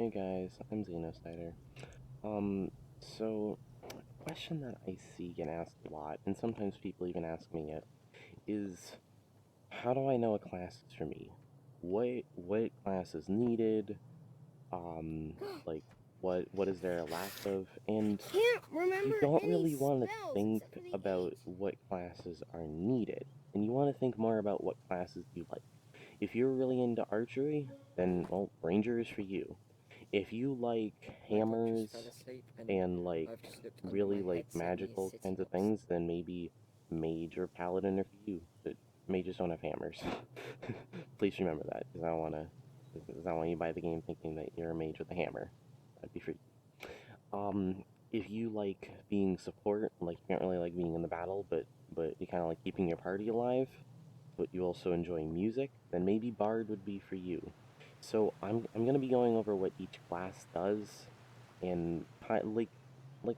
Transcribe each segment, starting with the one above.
Hey guys, I'm Xenocider. So, a question that I see get asked a lot, and sometimes people even ask me it, is how do I know a class is for me? What class is needed? Like what is there a lack of? I And can't you remember don't any really want to spells think except for the about H. what classes are needed, and you want to think more about what classes you like. If you're really into archery, then well, Ranger is for you. If you like My dog just hammers fell asleep, and and like I've just looked under really my like head, seeing he is magical sitting kinds of opposite. things, then maybe mage or paladin are for you. But mages don't have hammers. Please remember that, because I don't want you to buy the game thinking that you're a mage with a hammer. That'd be free. If you like being support, like you can't really like being in the battle, but you kind of like keeping your party alive, but you also enjoy music, then maybe bard would be for you. So I'm gonna be going over what each class does, and like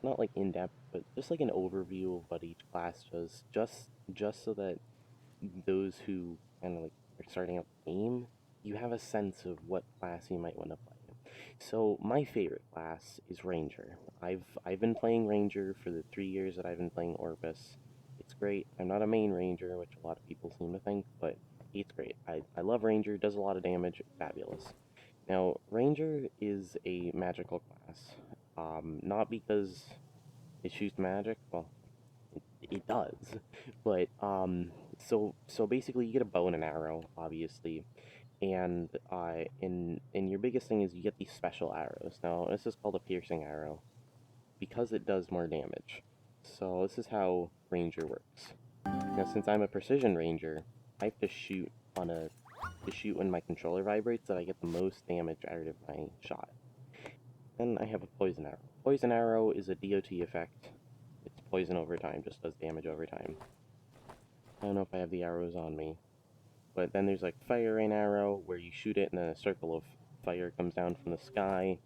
not like in depth, but just like an overview of what each class does, just so that those who kind of like are starting out the game, you have a sense of what class you might want to play. So my favorite class is Ranger. I've been playing Ranger for the 3 years that I've been playing Orbus. It's great. I'm not a main Ranger, which a lot of people seem to think, but it's great. I love Ranger, does a lot of damage, fabulous. Now, Ranger is a magical class. Not because it shoots magic, well, it does, but so basically you get a bow and an arrow, obviously, and and your biggest thing is you get these special arrows. Now this is called a piercing arrow because it does more damage. So this is how Ranger works. Now since I'm a precision Ranger, I have to shoot when my controller vibrates so that I get the most damage out of my shot. Then I have a poison arrow. Poison arrow is a DOT effect. It's poison over time, just does damage over time. I don't know if I have the arrows on me. But then there's like fire rain arrow, where you shoot it and then a circle of fire comes down from the sky.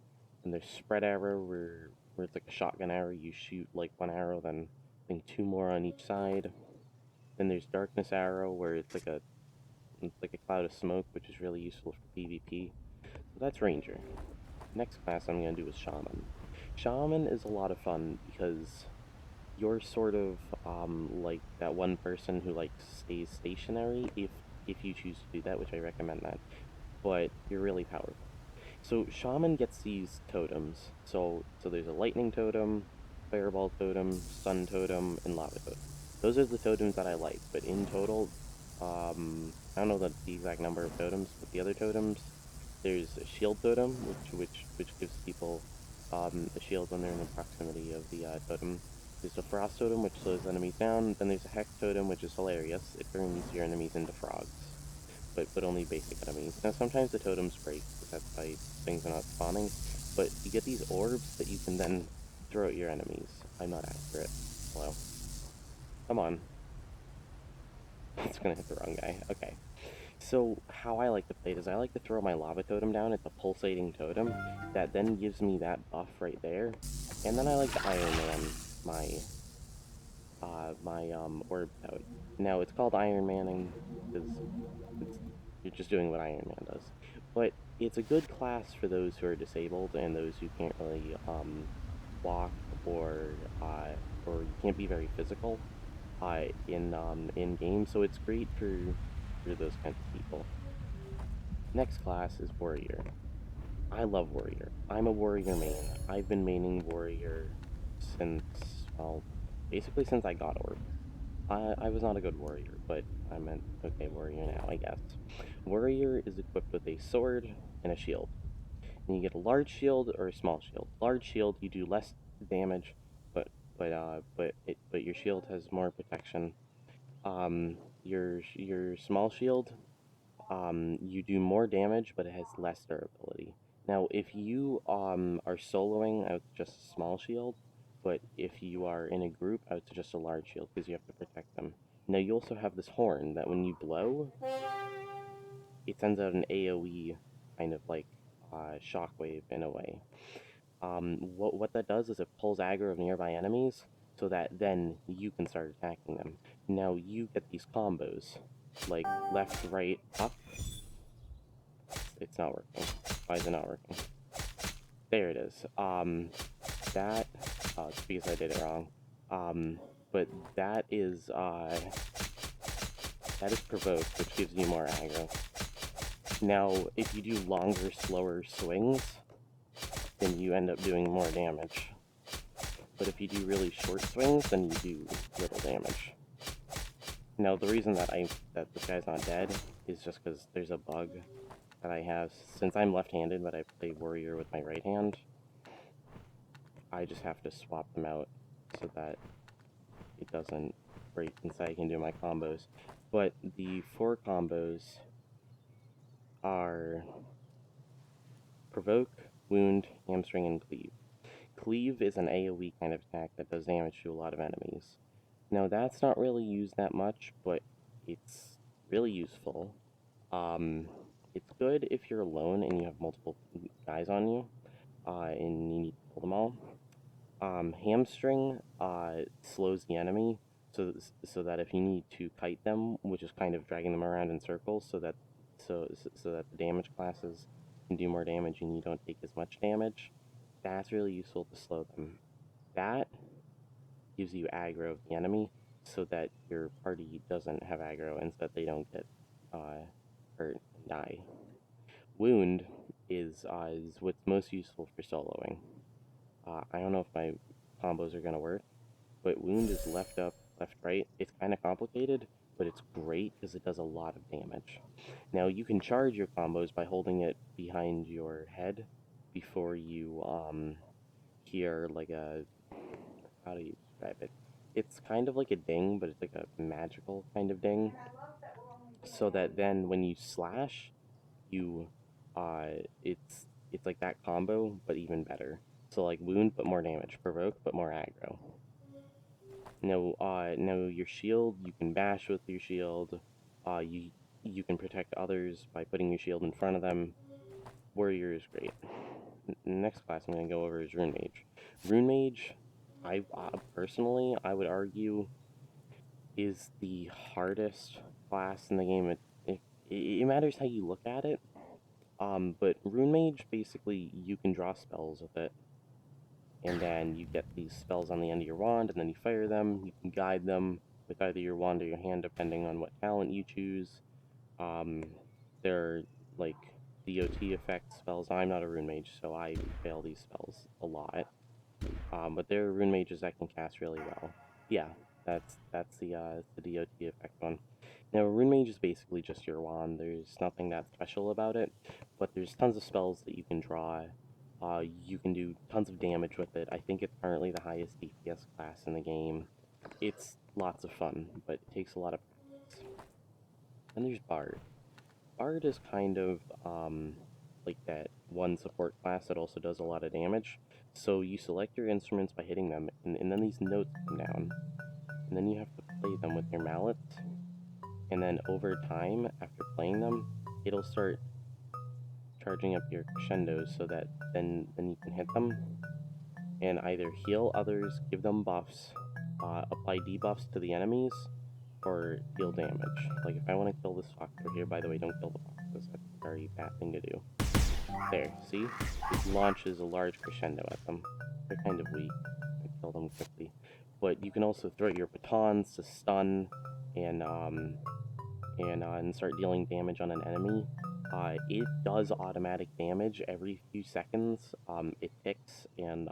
And there's spread arrow, where it's like a shotgun arrow. You shoot like one arrow, then I think two more on each side. Then there's darkness arrow, where it's like a cloud of smoke, which is really useful for PvP. So that's Ranger. Next class I'm gonna do is Shaman. Shaman is a lot of fun because you're sort of like that one person who like stays stationary if you choose to do that, which I recommend that. But you're really powerful. So shaman gets these totems. So there's a lightning totem, fireball totem, sun totem, and lava totem. Those are the totems that I like. But in total, I don't know the exact number of totems, but the other totems, there's a shield totem, which gives people a shield when they're in the proximity of the totem. There's a frost totem, which slows enemies down. Then there's a hex totem, which is hilarious. It turns your enemies into frogs, but only basic enemies. Now sometimes the totems break, because that's why things are not spawning. But you get these orbs that you can then throw at your enemies. I'm not accurate. Hello. Come on. It's gonna hit the wrong guy. Okay. So how I like to play it is I like to throw my lava totem down. It's a pulsating totem that then gives me that buff right there. And then I like to Iron Man my orb out. Now it's called Iron Manning because it's you're just doing what Iron Man does. But it's a good class for those who are disabled and those who can't really walk or or you can't be very physical in game. So it's great for those kinds of people. Next class is Warrior. I love Warrior. I'm a Warrior main. I've been maining Warrior since, well, basically since I got Orb. I was not a good warrior, but I'm an okay warrior now, I guess. Warrior is equipped with a sword and a shield. And you get a large shield or a small shield. Large shield, you do less damage, but your shield has more protection. Your small shield, you do more damage, but it has less durability. Now, if you are soloing out just a small shield, but if you are in a group, out to just a large shield because you have to protect them. Now, you also have this horn that when you blow, it sends out an AoE kind of like shockwave in a way. What that does is it pulls aggro of nearby enemies so that then you can start attacking them. Now you get these combos like left, right, up. It's not working. Why is it not working? There it is. That, it's because I did it wrong. But that is Provoke, which gives you more aggro. Now, if you do longer, slower swings, then you end up doing more damage. But if you do really short swings, then you do little damage. Now, the reason that this guy's not dead is just because there's a bug that I have. Since I'm left-handed, but I play warrior with my right hand, I just have to swap them out so that it doesn't break, and so I can do my combos. But the 4 combos are Provoke, Wound, Hamstring, and Cleave. Cleave is an AoE kind of attack that does damage to a lot of enemies. Now, that's not really used that much, but it's really useful. It's good if you're alone and you have multiple guys on you, and you need to kill them all. Hamstring slows the enemy, so that if you need to kite them, which is kind of dragging them around in circles, so that the damage classes can do more damage and you don't take as much damage, that's really useful to slow them. That gives you aggro of the enemy, so that your party doesn't have aggro and so that they don't get hurt and die. Wound is what's most useful for soloing. I don't know if my combos are going to work, but Wound is left up, left right. It's kind of complicated, but it's great because it does a lot of damage. Now, you can charge your combos by holding it behind your head before you hear like a... how do you describe it? It's kind of like a ding, but it's like a magical kind of ding. So that then when you slash, you it's like that combo, but even better. So like Wound, but more damage. Provoke, but more aggro. Now your shield, you can bash with your shield. You can protect others by putting your shield in front of them. Warrior is great. Next class I'm going to go over is Rune Mage. Rune Mage, personally, I would argue, is the hardest class in the game. It matters how you look at it. But Rune Mage, basically, you can draw spells with it. And then you get these spells on the end of your wand, and then you fire them. You can guide them with either your wand or your hand, depending on what talent you choose. They're like DOT effect spells. I'm not a Rune Mage, so I fail these spells a lot. But there are Rune Mages that can cast really well. Yeah, that's the DOT effect one. Now, Rune Mage is basically just your wand. There's nothing that special about it, but there's tons of spells that you can draw. You can do tons of damage with it. I think it's currently the highest DPS class in the game. It's lots of fun, but it takes a lot of practice. Then there's Bard. Bard is kind of like that one support class that also does a lot of damage. So you select your instruments by hitting them, and then these notes come down. And then you have to play them with your mallets. And then over time, after playing them, it'll start charging up your crescendos so that then you can hit them and either heal others, give them buffs, apply debuffs to the enemies, or deal damage. Like if I want to kill this fox over here, by the way, don't kill the foxes, that's a very bad thing to do. There, see? It launches a large crescendo at them. They're kind of weak. I kill them quickly. But you can also throw your batons to stun and start dealing damage on an enemy. It does automatic damage every few seconds. It ticks and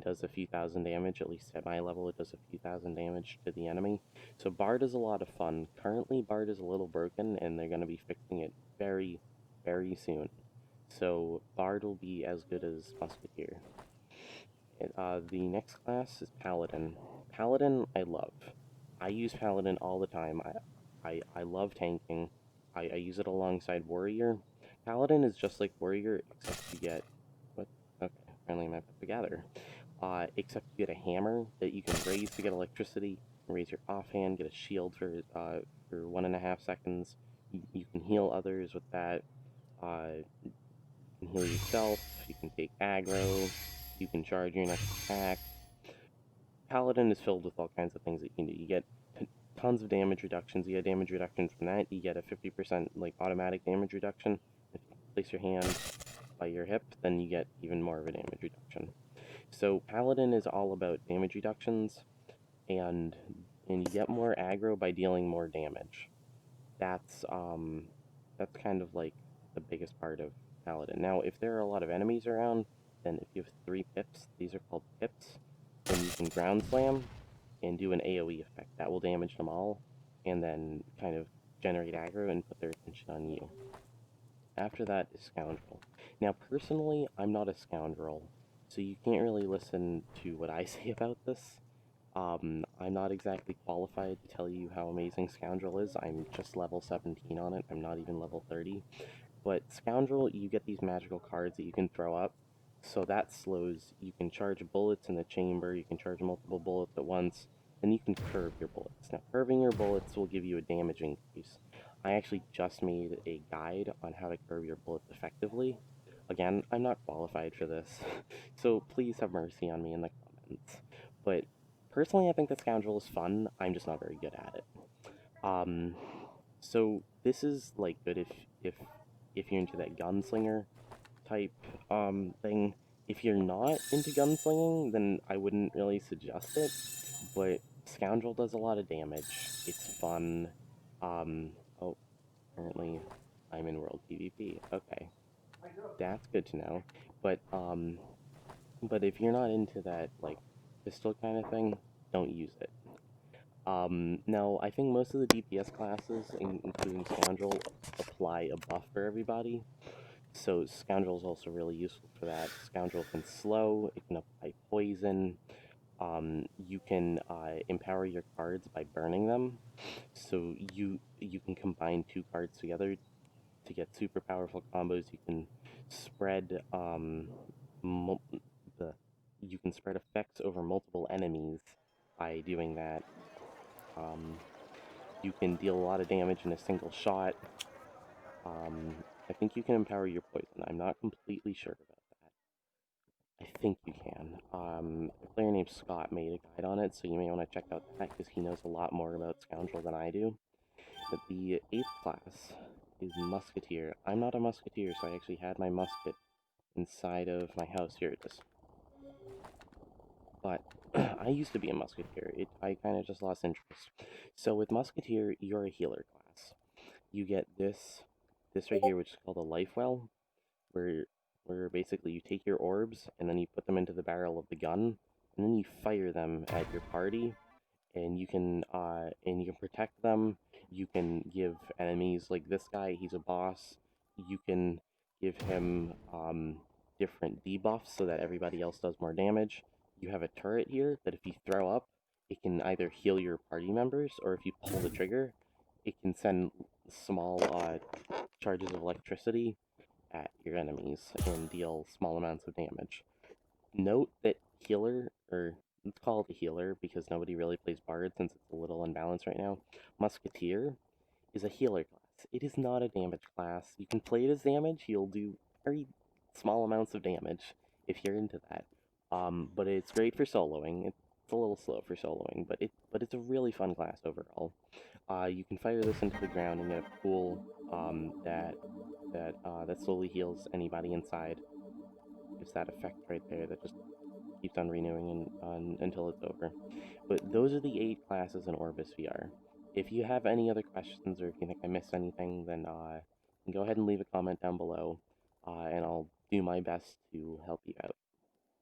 does a few thousand damage, at least at my level it does a few thousand damage to the enemy. So Bard is a lot of fun. Currently Bard is a little broken and they're going to be fixing it very, very soon. So Bard will be as good as Musketeer. The next class is Paladin. Paladin I love. I use Paladin all the time. I love tanking. I use it alongside Warrior. Paladin is just like Warrior, except you get... What? Okay, apparently I'm at the gather. Except you get a hammer that you can raise to get electricity, raise your offhand, get a shield for 1.5 seconds. You can heal others with that. You can heal yourself, you can take aggro, you can charge your next attack. Paladin is filled with all kinds of things that you can do. You get tons of damage reductions. You get damage reduction from that. You get a 50% like automatic damage reduction if you place your hand. by your hip, then you get even more of a damage reduction. So Paladin is all about damage reductions, and you get more aggro by dealing more damage. That's kind of like the biggest part of Paladin. Now, if there are a lot of enemies around, then if you have 3 pips, these are called pips, then you can ground slam and do an AoE effect. That will damage them all, and then kind of generate aggro and put their attention on you. After that is Scoundrel. Now, personally, I'm not a Scoundrel, so you can't really listen to what I say about this. I'm not exactly qualified to tell you how amazing Scoundrel is. I'm just level 17 on it. I'm not even level 30. But Scoundrel, you get these magical cards that you can throw up. So that slows. You can charge bullets in the chamber. You can charge multiple bullets at once. Then you can curve your bullets. Now, curving your bullets will give you a damage increase. I actually just made a guide on how to curve your bullets effectively. Again, I'm not qualified for this, so please have mercy on me in the comments. But personally, I think that Scoundrel is fun. I'm just not very good at it. Um, so this is like good if you're into that gunslinger type thing. If you're not into gunslinging, then I wouldn't really suggest it. But Scoundrel does a lot of damage. It's fun. Oh, apparently I'm in World PvP. Okay, that's good to know. But if you're not into that like pistol kind of thing, don't use it. Now, I think most of the DPS classes, including Scoundrel, apply a buff for everybody. So Scoundrel is also really useful for that. Scoundrel can slow, it can apply poison. You can empower your cards by burning them. So you can combine 2 cards together to get super powerful combos. You can spread the you can spread effects over multiple enemies by doing that. Um, you can deal a lot of damage in a single shot. I think you can empower your poison. I'm not completely sure about that. I think you can. A player named Scott made a guide on it, so you may want to check out that because he knows a lot more about Scoundrel than I do. But the 8th class is Musketeer. I'm not a Musketeer, so I actually had my musket inside of my house. Here it is. But I used to be a Musketeer. I kind of just lost interest. So with Musketeer, you're a healer class. You get this right here, which is called a life well, where basically you take your orbs and then you put them into the barrel of the gun, and then you fire them at your party, and you can protect them. You can give enemies like this guy, he's a boss. You can give him different debuffs so that everybody else does more damage. You have a turret here that if you throw up, it can either heal your party members, or if you pull the trigger, it can send small charges of electricity at your enemies and deal small amounts of damage. Note that healer, or let's call it a healer because nobody really plays bard since it's a little unbalanced right now. Musketeer is a healer class. It is not a damage class. You can play it as damage. You'll do very small amounts of damage if you're into that. But it's great for soloing. It's a little slow for soloing, but it's a really fun class overall. You can fire this into the ground and get a pool that slowly heals anybody inside. It's that effect right there that just keeps on renewing until it's over. But those are the 8 classes in OrbusVR. If you have any other questions or if you think I missed anything, then go ahead and leave a comment down below, and I'll do my best to help you out.